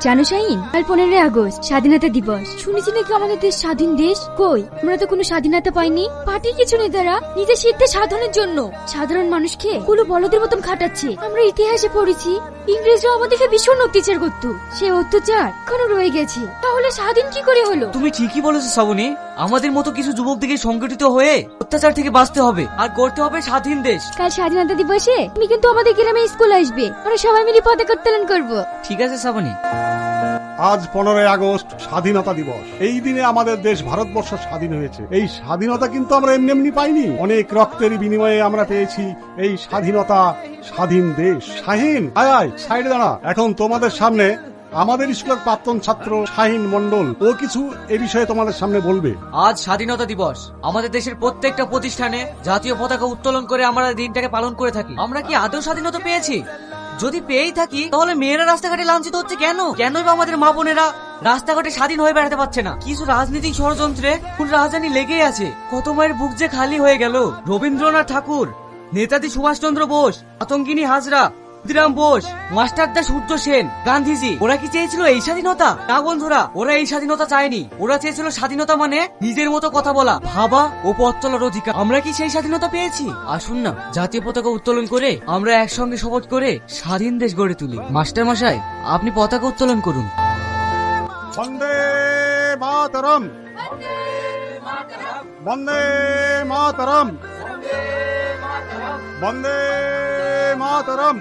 জানো শাহিন, কাল 15 আগস্ট স্বাধীনতা দিবস। শুনেছি নাকি আমাদের দেশ স্বাধীন দেশ। কই, আমরা তো কোনো স্বাধীনতা পাইনি। পার্টির কিছু নেতারা নিজের স্বার্থে সাধনের জন্য সাধারণ মানুষকে গুলো বলদের মতন খাটাচ্ছে। আমরা ইতিহাসে পড়েছি ইংরেজরা আমাদেরকে ভীষণ অত্যাচার করত, সে অত্যাচার এখনো রয়ে গেছে। তাহলে স্বাধীন কি করে হলো? তুমি ঠিকই বলেছো শ্রাবণী, আমাদের মতো কিছু যুবক থেকে সংগঠিত হয়ে অত্যাচার থেকে বাঁচতে হবে আর করতে হবে স্বাধীন দেশ। কাল স্বাধীনতা দিবসে তুমি কিন্তু আমাদের গ্রামে স্কুল আসবে, আমরা সবাই মিলে পতাকা উত্তোলন করবো। ঠিক আছে শ্রাবণী। আজ 15 আগস্ট স্বাধীনতা দিবস। এই দিনে আমাদের দেশ ভারতবর্ষ স্বাধীন হয়েছে। এই স্বাধীনতা কিন্তু আমরা এমনি এমনি পাইনি, অনেক রক্তের বিনিময়ে আমরা পেয়েছি এই স্বাধীনতা, স্বাধীন দেশ। শাহিন, আয় আয় সাইডে দাঁড়া। এখন তোমাদের সামনে আমাদের স্কুলের প্রাক্তন ছাত্র শাহিন মন্ডল, ও কিছু এ বিষয়ে তোমাদের সামনে বলবে। আজ স্বাধীনতা দিবস। আমাদের দেশের প্রত্যেকটা প্রতিষ্ঠানে জাতীয় পতাকা উত্তোলন করে আমরা দিনটাকে পালন করে থাকি। আমরা কি আদৌ স্বাধীনতা পেয়েছি? যদি পেয়েই থাকি তাহলে মেয়েরা রাস্তাঘাটে লাঞ্ছিত হচ্ছে কেন? কেনই বা আমাদের মা বোনেরা রাস্তাঘাটে স্বাধীন হয়ে বেড়াতে পারছে না? কিছু রাজনৈতিক ষড়যন্ত্রে কোন রাজধানী লেগেই আছে। কত মায়ের বুক যে খালি হয়ে গেল। রবীন্দ্রনাথ ঠাকুর, নেতাজি সুভাষচন্দ্র বোস, আতঙ্কিনী হাজরা, ক্ষুদিরাম বোস, মাস্টারদা সূর্য সেন, গান্ধীজি, ওরা কি চেয়েছিল এই স্বাধীনতা? না বন্ধুরা, ওরা এই স্বাধীনতা চায়নি। ওরা চেয়েছিল স্বাধীনতা মানে নিজের মতো কথা বলা, ভাবা ও পথ চলার অধিকার। আমরা কি সেই স্বাধীনতা পেয়েছি? আসুন না, জাতীয় পতাকা উত্তোলন করে আমরা একসঙ্গে শপথ করে স্বাধীন দেশ গড়ে তুলি। মাস্টার মশাই, আপনি পতাকা উত্তোলন করুন। বন্দে মাতরম, বন্দে মাতরম, বন্দে মাতরম।